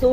100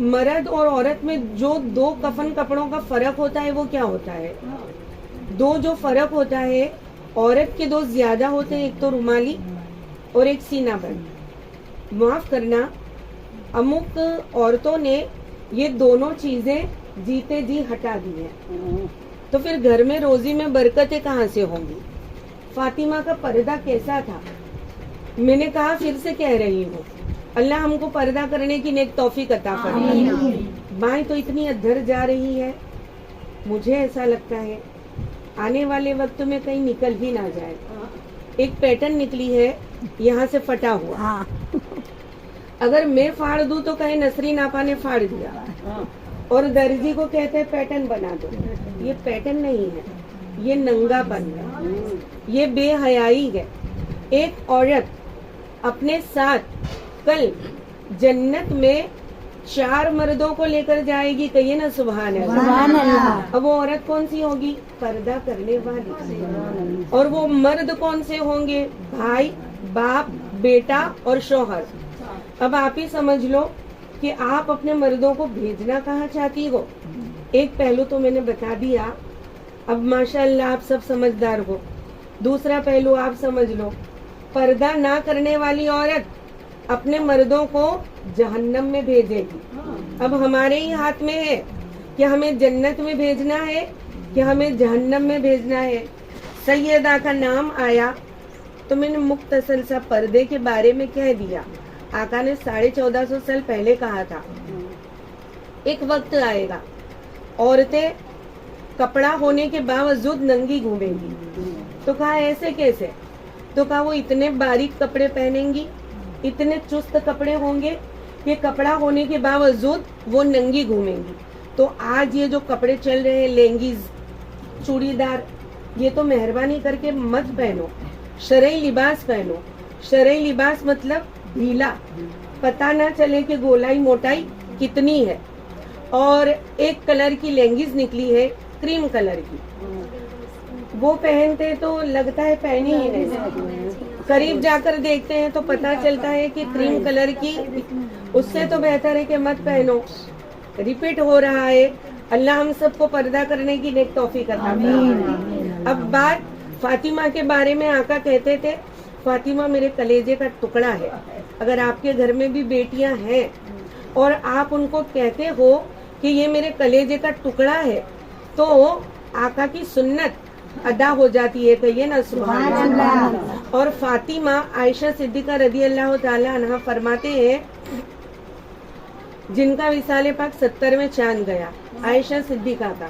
مرد اور عورت میں جو دو کفن کپڑوں کا فرق ہوتا ہے وہ کیا ہوتا ہے؟ دو جو فرق ہوتا ہے، عورت کے دو زیادہ ہوتے ہیں، ایک تو رومالی اور ایک سینہ بند. معاف کرنا، امک عورتوں نے یہ دونوں چیزیں جیتے جی ہٹا دی ہیں، تو پھر گھر میں روزی میں برکتیں کہاں سے ہوں گی؟ فاطمہ کا پردہ کیسا تھا؟ میں نے کہا پھر سے کہہ رہی ہوں، اللہ ہم کو پردہ کرنے کی نیک توفیق عطا فرمائے. مائیں تو اتنی ادھر جا رہی ہے، مجھے ایسا لگتا ہے آنے والے وقت میں کہیں نکل ہی نہ جائے. ایک پیٹرن نکلی ہے یہاں سے پھٹا ہوا، اگر میں پھاڑ دوں تو کہیں نسرین آپا نے پھاڑ دیا، اور درزی کو کہتے ہیں پیٹرن بنا دو. یہ پیٹرن نہیں ہے، یہ ننگا پن ہے، یہ بے حیائی ہے. ایک عورت اپنے ساتھ کل جنت میں 4 مردوں کو لے کر جائے گی، کہیے نا سبحان اللہ. اب وہ عورت کون سی ہوگی؟ پردہ کرنے والی. اور وہ مرد کون سے ہوں گے؟ بھائی، باپ، بیٹا اور شوہر. اب آپ ہی سمجھ لو کہ آپ اپنے مردوں کو بھیجنا کہاں چاہتی ہو. ایک پہلو تو میں نے بتا دیا، اب ماشاء اللہ آپ سب سمجھدار ہو. دوسرا پہلو آپ سمجھ لو، پردہ نہ کرنے والی عورت اپنے مردوں کو جہنم میں بھیجے گی. اب ہمارے ہی ہاتھ میں ہے کہ ہمیں جنت میں بھیجنا ہے کہ ہمیں جہنم میں بھیجنا ہے. سیدہ کا نام آیا تو میں نے مختصر سا پردے کے بارے میں کہہ دیا. آقا نے 1450 سال پہلے کہا تھا ایک وقت آئے گا عورتیں کپڑا ہونے کے باوجود ننگی گھومیں گی. تو کہا ایسے کیسے؟ تو کہا وہ اتنے باریک کپڑے پہنیں گی، اتنے چست کپڑے ہوں گے کہ کپڑا ہونے کے باوجود وہ ننگی گھومیں گی. تو آج یہ جو کپڑے چل رہے ہیں، لینگیز، چوڑی دار، یہ تو مہربانی کر کے مت پہنو. شرعی لباس پہنو. شرعی لباس مطلب ڈھیلا، پتہ نہ چلے کہ گولائی موٹائی کتنی ہے. اور ایک کلر کی لینگیز نکلی ہے، کریم کلر کی، وہ پہنتے تو لگتا ہے پہنی ہی نہیں. قریب جا کر دیکھتے ہیں تو پتہ چلتا ہے کہ کریم کلر کی، اس سے تو بہتر ہے کہ مت پہنو. ریپیٹ ہو رہا ہے. اللہ ہم سب کو پردہ کرنے کی نیک توفیق عطا فرمائے. اب بات فاطمہ کے بارے میں آقا کہتے تھے فاطمہ میرے کلیجے کا ٹکڑا ہے. اگر آپ کے گھر میں بھی بیٹیاں ہیں اور آپ ان کو کہتے ہو کہ یہ میرے کلیجے کا ٹکڑا ہے، تو آقا کی سنت ادا ہو جاتی ہے، کہیے نا سبحان اللہ. اور فاطمہ عائشہ صدیقہ رضی اللہ تعالی عنہا فرماتے ہیں جن کا وصال پاک 70ویں چاند گیا، عائشہ صدیقہ کا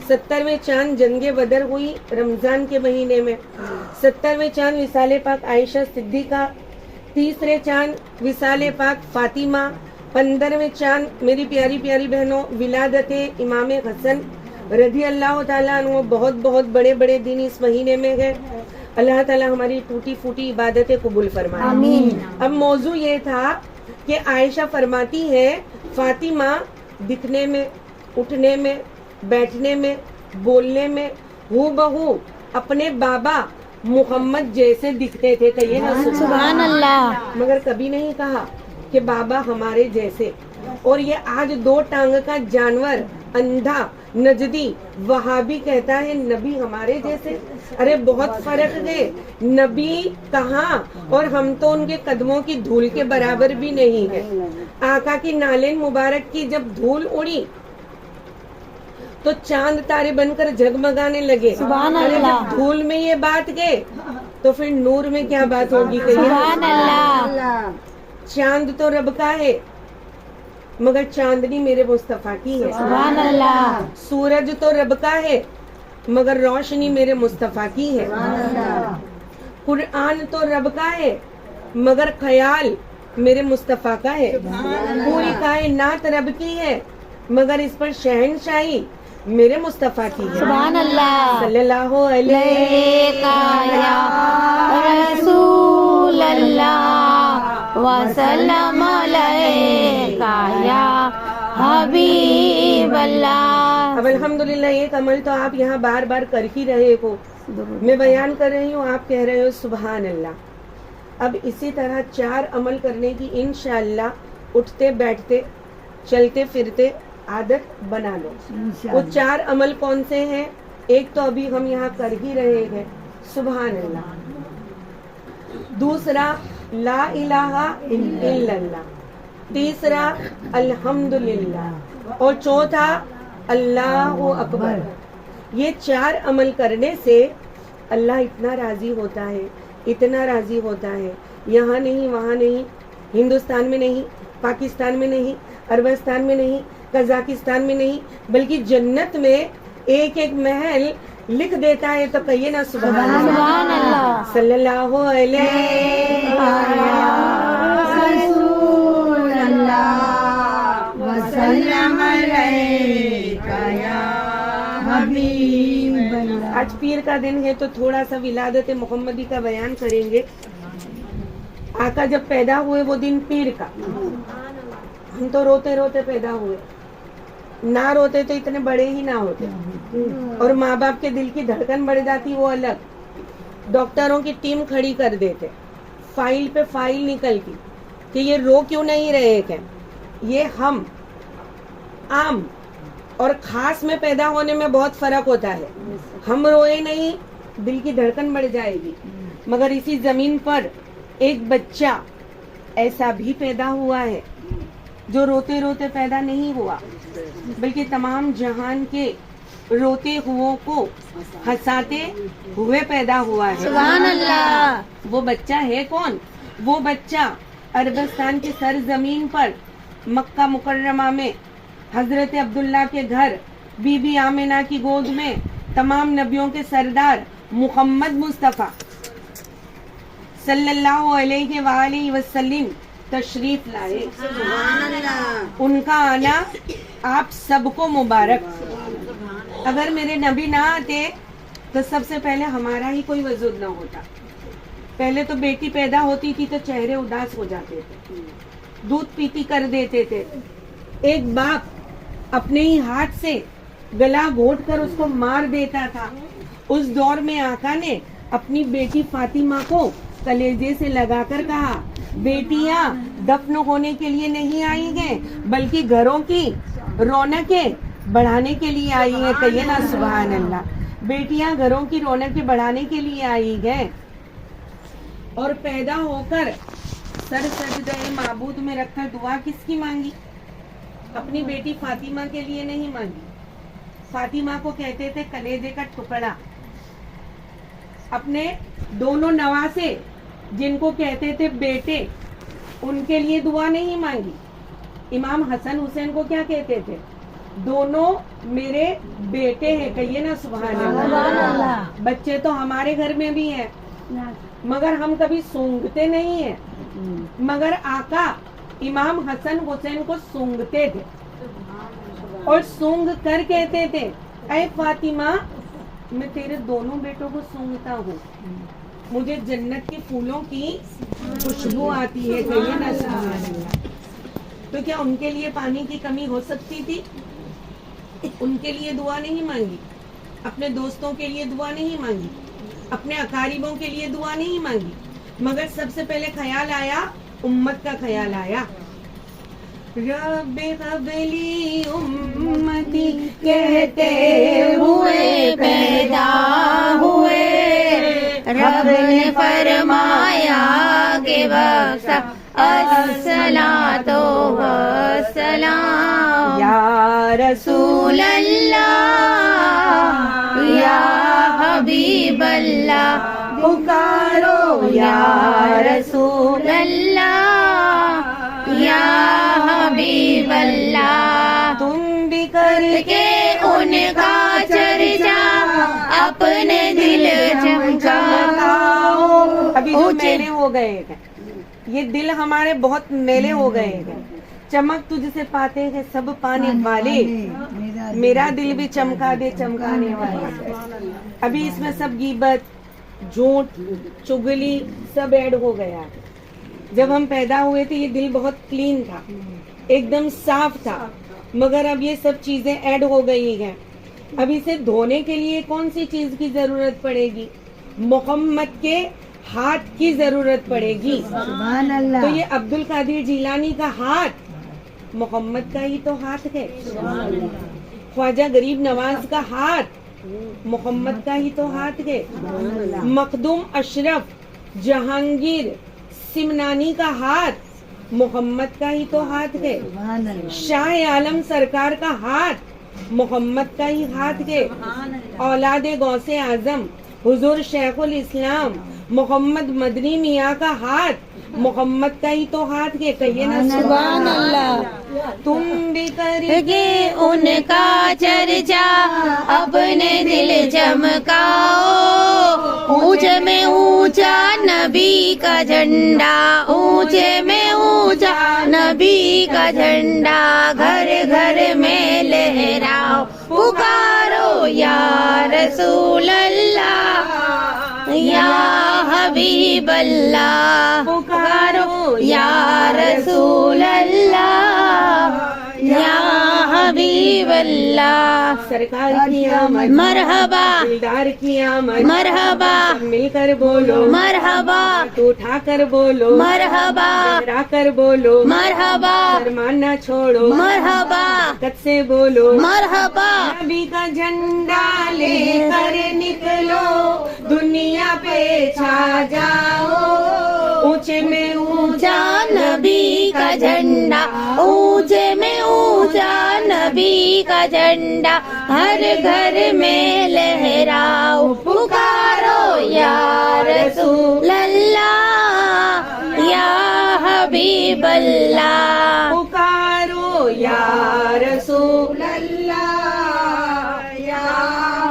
70ویں چاند جنگ بدر ہوئی رمضان کے مہینے میں. 70ویں چاند وصال پاک عائشہ صدیقہ، تیسرے چاند وصال پاک فاطمہ، 15ویں چاند میری پیاری پیاری بہنوں ولادت امام حسن رضی اللہ تعالیٰ عنہ. بہت بہت بڑے بڑے دن اس مہینے میں ہے. اللہ تعالیٰ ہماری ٹوٹی پھوٹی عبادتیں قبول فرمائے. آمین. اب موضوع یہ تھا کہ عائشہ فرماتی ہے فاطمہ دکھنے میں، اٹھنے میں، بیٹھنے میں، بولنے میں ہو بہو اپنے بابا محمد جیسے دکھتے تھے، کہیے نا سبحان اللہ. مگر کبھی نہیں کہا کہ بابا ہمارے جیسے. اور یہ آج 2 ٹانگ کا جانور، اندھا، نجدی، وہابی کہتا ہے نبی ہمارے جیسے. ارے بہت فرق ہے. نبی کہاں، اور ہم تو ان کے قدموں کی دھول کے برابر بھی نہیں ہے. آقا کی نالین مبارک کی جب دھول اڑی تو چاند تارے بن کر جگمگانے لگے. سبحان اللہ. جب دھول میں یہ بات گئے تو پھر نور میں کیا بات ہوگی. سبحان اللہ. چاند تو رب کا ہے مگر چاندنی میرے مصطفیٰ کی ہے. سبحان اللہ. سورج تو رب کا ہے مگر روشنی میرے مصطفیٰ کی ہے. قرآن تو رب کا ہے مگر خیال میرے مصطفیٰ کا ہے. پوری کائنات رب کی ہے مگر اس پر شہنشاہی میرے مصطفیٰ کی ہے. سبحان اللہ. صلی اللہ علیہ رسول اللہ وسلم علیکہ یا حبیب اللہ. اب الحمدللہ ایک عمل تو آپ یہاں بار بار کر ہی رہے ہو. میں بیان کر رہی ہوں، آپ کہہ رہے ہو سبحان اللہ. اب اسی طرح 4 عمل کرنے کی انشاءاللہ اٹھتے بیٹھتے چلتے پھرتے عادت بنا لو. وہ 4 عمل کون سے ہیں؟ ایک تو ابھی ہم یہاں کر ہی رہے ہیں، سبحان اللہ. دوسرا لا الہ الا اللہ. تیسرا الحمدللہ. اور چوتھا اللہ اکبر. یہ 4 عمل کرنے سے اللہ اتنا راضی ہوتا ہے، اتنا راضی ہوتا ہے. یہاں نہیں، وہاں نہیں، ہندوستان میں نہیں، پاکستان میں نہیں، عربستان میں نہیں، قزاقستان میں نہیں، بلکہ جنت میں ایک ایک محل لکھ دیتا ہے. تو کہیے نا سبحان اللہ. صلی اللہ علیہ رسول اللہ وسلم علیک یا حبیب اللہ. آج پیر کا دن ہے تو تھوڑا سا ولادت محمدی کا بیان کریں گے. آقا جب پیدا ہوئے وہ دن پیر کا. ہم تو روتے روتے پیدا ہوئے، نہ روتے تو اتنے بڑے ہی نہ ہوتے. اور ماں باپ کے دل کی دھڑکن بڑھ جاتی وہ الگ. ڈاکٹروں کی ٹیم کھڑی کر دیتے، فائل پہ فائل نکلتی کہ یہ رو کیوں نہیں رہے ہیں. یہ ہم عام اور خاص میں پیدا ہونے میں بہت فرق ہوتا ہے. ہم روئے نہیں، دل کی دھڑکن بڑھ جائے گی. مگر اسی زمین پر ایک بچہ ایسا بھی پیدا ہوا ہے جو روتے روتے پیدا نہیں ہوا، بلکہ تمام جہان کے روتے ہوئوں کو ہنساتے ہوئے پیدا ہوا ہے. سبحان اللہ. وہ بچہ ہے کون؟ وہ بچہ عربستان کی سرزمین پر مکہ مکرمہ میں حضرت عبداللہ کے گھر بی بی آمنہ کی گود میں تمام نبیوں کے سردار محمد مصطفیٰ صلی اللہ علیہ وآلہ وسلم تشریف لائے. سبحان اللہ. ان کا آنا آپ سب کو مبارک. اگر میرے نبی نہ آتے تو سب سے پہلے ہمارا ہی کوئی وجود نہ ہوتا. پہلے تو بیٹی پیدا ہوتی تھی تو چہرے اداس ہو جاتے تھے، دودھ پیتی کر دیتے تھے. ایک باپ اپنے ہی ہاتھ سے گلا گھونٹ کر اس کو مار دیتا تھا. اس دور میں آقا نے اپنی بیٹی فاطمہ کو کلیجے سے لگا کر کہا، بیٹیاں دفن ہونے کے لیے نہیں آئی ہیں بلکہ گھروں کی رونقیں بڑھانے کے لیے آئی ہیں. کہیے نا سبحان اللہ. بیٹیاں گھروں کی رونقیں بڑھانے کے لیے آئی ہیں. اور پیدا ہو کر سر سجدہ معبود میں رکھ کر دعا کس کی مانگی؟ اپنی بیٹی فاطمہ کے لیے نہیں مانگی. فاطمہ کو کہتے تھے کلیجے کا ٹکڑا. اپنے دونوں نواسے جن کو کہتے تھے بیٹے، ان کے لیے دعا نہیں مانگی. امام حسن حسین کو کیا کہتے تھے؟ دونوں میرے بیٹے ہیں. کہیے نا سبحان اللہ. بچے تو ہمارے گھر میں بھی ہیں مگر ہم کبھی سونگتے نہیں ہیں. مگر آقا امام حسن حسین کو سونگتے تھے اور سونگ کر کہتے تھے، اے فاطمہ میں تیرے دونوں بیٹوں کو سونگتا ہوں، مجھے جنت کے پھولوں کی خوشبو آتی ہے. کہیے نا سبحان اللہ. تو کیا ان کے لیے پانی کی کمی ہو سکتی تھی؟ ان کے لیے دعا نہیں مانگی، اپنے دوستوں کے لیے دعا نہیں مانگی، اپنے اقاربوں کے لیے دعا نہیں مانگی. مگر سب سے پہلے خیال آیا، امت کا خیال آیا. رب قبلی امتی کہتے ہوئے پیدا ہوئے، رب نے فرمایا کہ بخشا الصلاۃ والسلام یا رسول اللہ یا حبیب اللہ، پکارو یا رسول اللہ یا حبیب اللہ. تم بھی کر کہ ان کا چرچا اپنے دل چمکاؤ. ابھی جو میلے ہو گئے ہیں، یہ دل ہمارے بہت میلے ہو گئے ہیں. چمک تجھ سے پاتے ہیں سب پانے والے، میرا دل بھی چمکا دے چمکانے والے. ابھی اس میں سب غیبت، جھوٹ، چگلی سب ایڈ ہو گیا. جب ہم پیدا ہوئے تھے یہ دل بہت کلین تھا، ایک دم صاف تھا. مگر اب یہ سب چیزیں ایڈ ہو گئی ہیں. اب اسے دھونے کے لیے کون سی چیز کی ضرورت پڑے گی؟ محمد کے ہاتھ کی ضرورت پڑے گی. سبحان اللہ. تو یہ عبد القادر جیلانی کا ہاتھ محمد کا ہی تو ہاتھ ہے. خواجہ غریب نواز کا ہاتھ محمد کا ہی تو ہاتھ ہے. مخدوم اشرف جہانگیر سمنانی کا ہاتھ محمد کا ہی تو ہاتھ ہے. شاہ عالم سرکار کا ہاتھ محمد کا ہی ہاتھ ہے. اولاد غوث اعظم حضور شیخ الاسلام محمد مدنی میاں کا ہاتھ محمد کا ہی تو ہاتھ ہے. کہیے نا سبحان اللہ. تم بھی گے ان کا چرچا اپنے دل چمکاؤ. اونچے میں اونچا نبی کا جھنڈا, اونچے میں اونچا نبی کا جھنڈا, گھر گھر میں لہراؤ. پکارو یا رسول اللہ یا حبیب اللہ, پکارو یا رسول اللہ یا حبیب اللہ. سرکار کی آمد مرحبا, دلدار کی آمد مرحبا, مل کر بولو مرحبا, تو اٹھا کر بولو مرحبا, لہرا کر بولو مرحبا, فرمان نہ چھوڑو مرحبا, طاقت سے بولو. مرحبا, نبی کا جھنڈا لے کر نکلو دنیا پہ چھا جاؤ. اونچے میں اونچا نبی کا جھنڈا, اونچے میں اونچا نبی کا جھنڈا, ہر گھر میں لہراؤ. پکارو یا رسول اللہ یا حبیب اللہ, پکارو یا رسول اللہ یا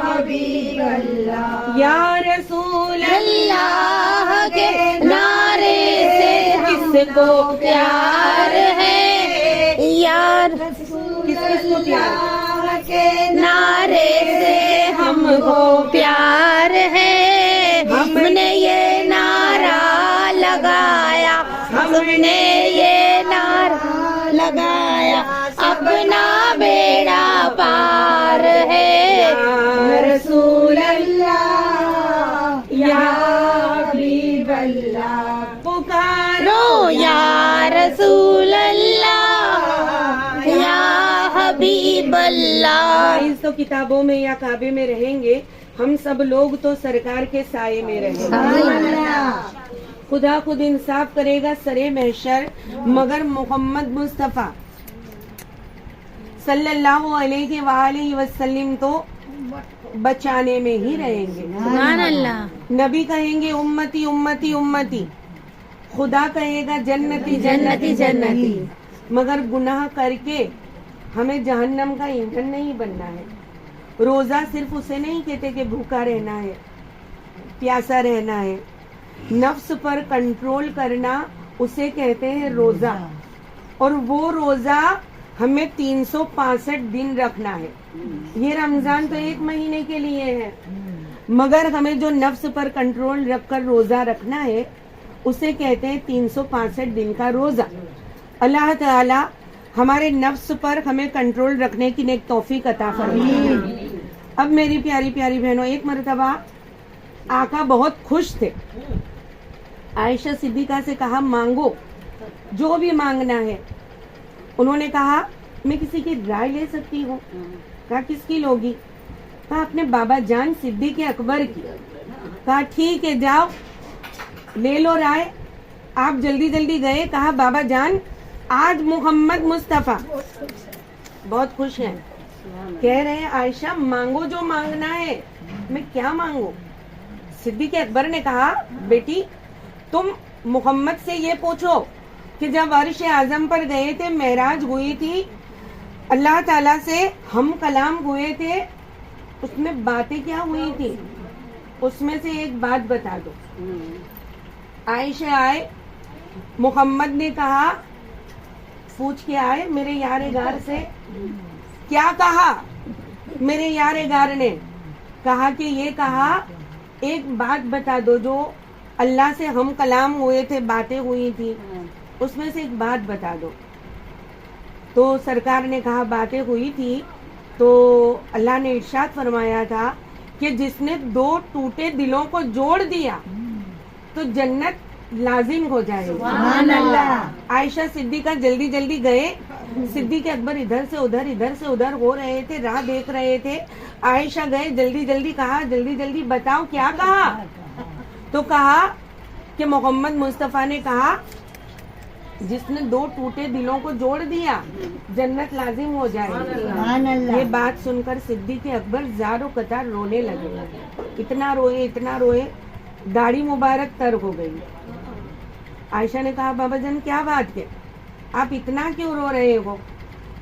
حبیب اللہ. یا رسول اللہ کے نعرے سے کس کو پیار ہے, یار کس کو پیار کے نعرے سے ہم کو پیار ہے. ہم نے یہ نعرہ لگایا, ہم نے یہ نعرہ لگایا, اپنا بیڑا پار ہے. یا رسول اللہ یا حبیب اللہ, پکارو یا رسول اللہ یا حبیب اللہ. تو کتابوں میں یا کعبے میں رہیں گے, ہم سب لوگ تو سرکار کے سائے میں رہیں گے. خدا خود انصاف کرے گا سرے محشر, مگر محمد مصطفیٰ صلی اللہ علیہ وآلہ وسلم تو بچانے میں ہی رہیں گے. سبحان اللہ. نبی کہیں گے امتی امتی امتی, خدا کہے گا جنتی جنتی جنتی, مگر گناہ کر کے ہمیں جہنم کا ایندھن نہیں بننا ہے. روزہ صرف اسے نہیں کہتے کہ بھوکا رہنا ہے, پیاسا رہنا ہے. نفس پر کنٹرول کرنا اسے کہتے ہیں روزہ, اور وہ روزہ ہمیں 365 دن رکھنا ہے. یہ رمضان تو 1 مہینے کے لیے ہے, مگر ہمیں جو نفس پر کنٹرول رکھ کر روزہ رکھنا ہے اسے کہتے ہیں 365 دن کا روزہ. اللہ تعالی ہمارے نفس پر ہمیں کنٹرول رکھنے کی نیک توفیق عطا فرمائے. اب میری پیاری پیاری بہنوں, ایک مرتبہ آقا بہت خوش تھے. عائشہ صدیقہ سے کہا مانگو جو بھی مانگنا ہے. انہوں نے کہا میں کسی کی رائے لے سکتی ہوں. کہا کس کی لوگی؟ کہا اپنے بابا جان صدیق اکبر کی. کہا ٹھیک ہے جاؤ لے لو رائے. آپ جلدی جلدی گئے. کہا بابا جان آج محمد مصطفیٰ بہت خوش ہیں, کہہ رہے ہیں عائشہ مانگو جو مانگنا ہے. میں کیا مانگوں؟ صدیق اکبر نے کہا بیٹی تم محمد سے یہ پوچھو کہ جب عرش اعظم پر گئے تھے, معراج ہوئی تھی, اللہ تعالیٰ سے ہم کلام ہوئے تھے, اس میں باتیں کیا ہوئی تھی, اس میں سے ایک بات بتا دو. عائشہ آئے, محمد نے کہا پوچھ کے آئے میرے یار غار سے. کیا کہا میرے یار غار نے؟ کہا کہ یہ کہا ایک بات بتا دو جو اللہ سے ہم کلام ہوئے تھے, باتیں ہوئی تھی, اس میں سے ایک بات بتا دو. تو سرکار نے کہا باتیں ہوئی تھی تو اللہ نے ارشاد فرمایا تھا کہ جس نے 2 ٹوٹے دلوں کو جوڑ دیا تو جنت لازم ہو جائے. سبحان اللہ. عائشہ صدیقہ جلدی جلدی گئے, صدیق اکبر ادھر سے ادھر ہو رہے تھے, راہ دیکھ رہے تھے. عائشہ گئے, جلدی جلدی کہا, جلدی جلدی بتاؤ کیا کہا. تو کہا کہ محمد مصطفیٰ نے کہا جس نے 2 ٹوٹے دلوں کو جوڑ دیا جنت لازم ہو جائے گی. یہ بات سن کر صدیق اکبر زار و قطار رونے لگے. اتنا روئے داڑھی مبارک تر ہو گئی. عائشہ نے کہا بابا جان کیا بات ہے, آپ اتنا کیوں رو رہے ہو,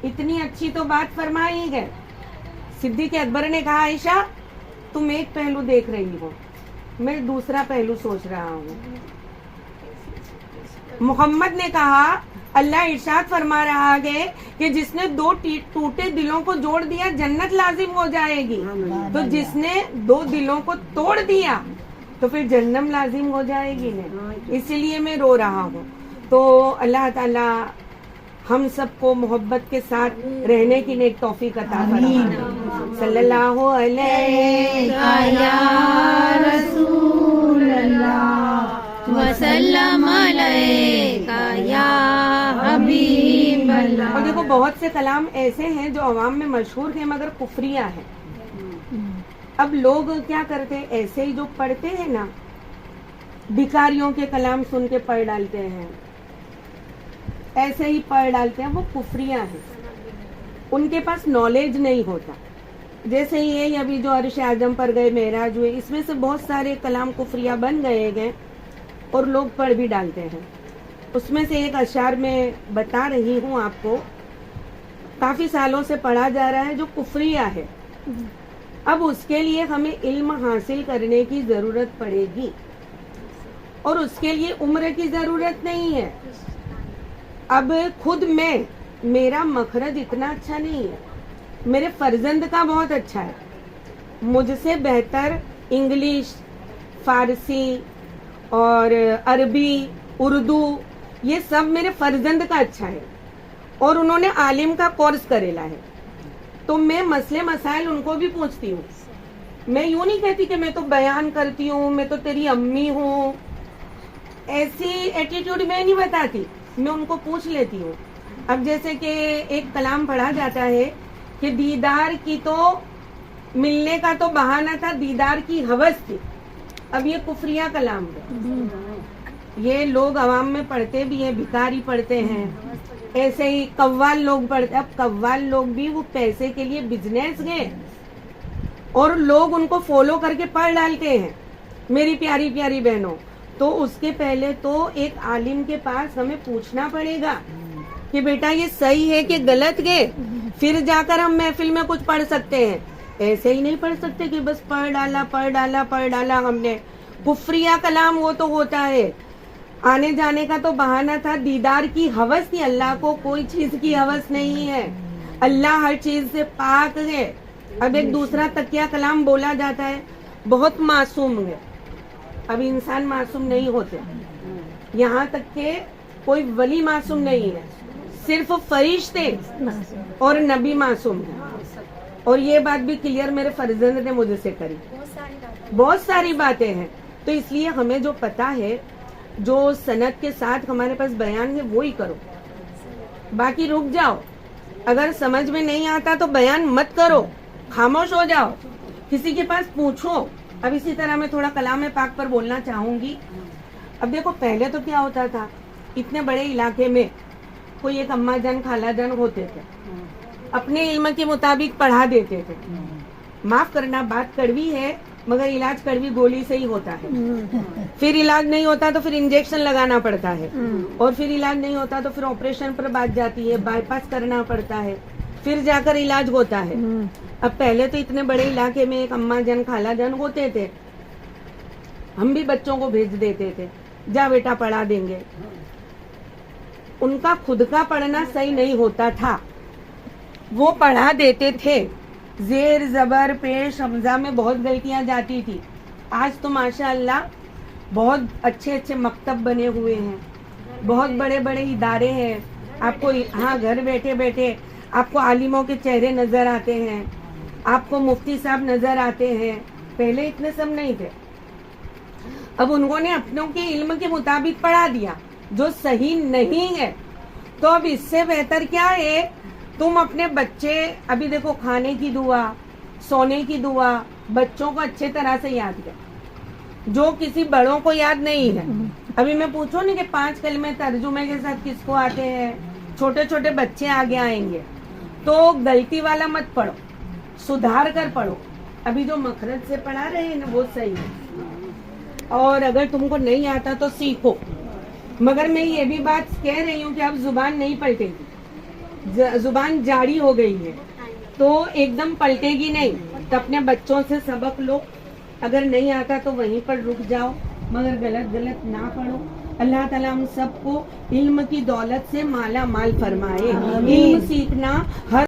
اتنی اچھی تو بات فرمائی گئے. صدیق اکبر نے کہا عائشہ تم ایک پہلو دیکھ رہی ہو, میں دوسرا پہلو سوچ رہا ہوں. محمد نے کہا اللہ ارشاد فرما رہا ہے کہ جس نے 2 ٹوٹے دلوں کو جوڑ دیا جنت لازم ہو جائے گی, تو جس نے 2 دلوں کو توڑ دیا تو پھر جہنم لازم ہو جائے گی نا, اسی لیے میں رو رہا ہوں. تو اللہ تعالی ہم سب کو محبت کے ساتھ رہنے کی نیک توفیق عطا فرمائے. صلی اللہ علیہ رسول اللہ وسلم علیکہ یا حبیب اللہ. اور دیکھو بہت سے کلام ایسے ہیں جو عوام میں مشہور ہیں مگر کفریہ ہیں. اب لوگ کیا کرتے ہیں, ایسے ہی جو پڑھتے ہیں نا, بھکاریوں کے کلام سن کے پڑھ ڈالتے ہیں, ایسے ہی پڑھ ڈالتے ہیں, وہ کفریہ ہیں. ان کے پاس نالج نہیں ہوتا. جیسے یہ ابھی جو عرش اعظم پر گئے, معراج ہوئے, اس میں سے بہت سارے کلام کفریہ بن گئے اور لوگ پڑھ بھی ڈالتے ہیں. اس میں سے ایک اشعار میں بتا رہی ہوں آپ کو, کافی سالوں سے پڑھا جا رہا ہے, جو کفریہ ہے. اب اس کے لیے ہمیں علم حاصل کرنے کی ضرورت پڑے گی, اور اس کے لیے عمر کی ضرورت نہیں ہے. اب خود میرا مخرج اتنا اچھا نہیں ہے, میرے فرزند کا بہت اچھا ہے. مجھ سے بہتر انگلش, فارسی اور عربی, اردو, یہ سب میرے فرزند کا اچھا ہے, اور انہوں نے عالم کا کورس کریلا ہے. تو میں مسئلے مسائل ان کو بھی پوچھتی ہوں. میں یوں نہیں کہتی کہ میں تو بیان کرتی ہوں, میں تو تیری امی ہوں, ایسی ایٹیٹیوڈ میں نہیں بتاتی, میں ان کو پوچھ لیتی ہوں. اب جیسے کہ ایک کلام پڑھا جاتا ہے کہ دیدار کی تو ملنے کا تو بہانہ تھا, دیدار کی ہوس تھی. اب یہ کفریہ کلام ہے, یہ لوگ عوام میں پڑھتے بھی ہیں, بھکاری پڑھتے ہیں, ایسے ہی قوال لوگ پڑھتے. اب قوال لوگ بھی وہ پیسے کے لیے بزنس گئے اور لوگ ان کو فالو کر کے پڑھ ڈالتے ہیں. میری پیاری پیاری بہنوں, تو اس کے پہلے تو ایک عالم کے پاس ہمیں پوچھنا پڑے گا کہ بیٹا یہ صحیح ہے کہ غلط ہے, پھر جا کر ہم محفل میں کچھ پڑھ سکتے ہیں. ایسے ہی نہیں پڑھ سکتے کہ بس پڑھ ڈالا ہم نے. کفریہ کلام وہ تو ہوتا ہے, آنے جانے کا تو بہانہ تھا, دیدار کی ہوس تھی. اللہ کو کوئی چیز کی ہوس نہیں ہے, اللہ ہر چیز سے پاک ہے. اب ایک دوسرا تکیہ کلام بولا جاتا ہے, بہت معصوم ہے. اب انسان معصوم نہیں ہوتے, یہاں تک کہ کوئی ولی معصوم نہیں ہے, صرف فرشتے اور نبی معصوم ہے. اور یہ بات بھی کلیئر میرے فرزند نے مجھ سے کری. بہت ساری باتیں ہیں, تو اس لیے ہمیں جو پتا ہے, جو سند کے ساتھ ہمارے پاس بیان ہے, وہی کرو. باقی رک جاؤ, اگر سمجھ میں نہیں آتا تو بیان مت کرو, خاموش ہو جاؤ, کسی کے پاس پوچھو. اب اسی طرح میں تھوڑا کلام پاک پر بولنا چاہوں گی. اب دیکھو پہلے تو کیا ہوتا تھا, اتنے بڑے علاقے میں کوئی ایک اماں جان خالہ جان ہوتے تھے, اپنے علم کے مطابق پڑھا دیتے تھے. معاف کرنا بات کڑوی ہے, مگر علاج کڑوی گولی سے ہی ہوتا ہے. پھر علاج نہیں ہوتا تو پھر انجیکشن لگانا پڑتا ہے, اور پھر علاج نہیں ہوتا تو پھر آپریشن پر بات جاتی ہے, بائی پاس کرنا پڑتا ہے, پھر جا کر علاج ہوتا ہے. اب پہلے تو اتنے بڑے علاقے میں ایک اماں جان خالہ جان ہوتے تھے, ہم بھی بچوں کو بھیج دیتے تھے, جا بیٹا پڑھا دیں گے. ان کا خود کا پڑھنا صحیح نہیں ہوتا تھا, وہ پڑھا دیتے تھے, زیر زبر پیش حمزہ میں بہت غلطیاں جاتی تھی. آج تو ماشاءاللہ بہت اچھے اچھے مکتب بنے ہوئے ہیں, بہت بڑے بڑے ادارے ہیں. آپ کو ہاں گھر بیٹھے بیٹھے آپ کو عالموں کے چہرے نظر آتے ہیں, آپ کو مفتی صاحب نظر آتے ہیں. پہلے اتنے سب نہیں تھے. اب انہوں نے اپنوں کے علم کے مطابق پڑھا دیا, جو صحیح نہیں ہے تو اب اس سے بہتر کیا ہے، تم اپنے بچے ابھی دیکھو کھانے کی دعا، سونے کی دعا بچوں کو اچھے طرح سے یاد کر، جو کسی بڑوں کو یاد نہیں ہے. ابھی میں پوچھوں نا کہ 5 کلمے ترجمے کے ساتھ کس کو آتے ہیں، چھوٹے چھوٹے بچے آگے آئیں گے. تو غلطی والا مت پڑھو، سدھار کر پڑھو. ابھی جو مخرج سے پڑھا رہے ہیں نا وہ صحیح ہے، اور اگر تم کو نہیں آتا تو سیکھو. مگر میں یہ بھی بات کہہ رہی ہوں کہ اب زبان نہیں پلٹے گی، زبان جاری ہو گئی ہے تو ایک دم پلٹے گی نہیں. تو اپنے بچوں سے سبق لو، اگر نہیں آتا تو وہیں پر رک جاؤ، مگر غلط نہ پڑھو. اللہ تعالیٰ ہم سب کو علم کی دولت سے مالا مال فرمائے. علم سیکھنا ہر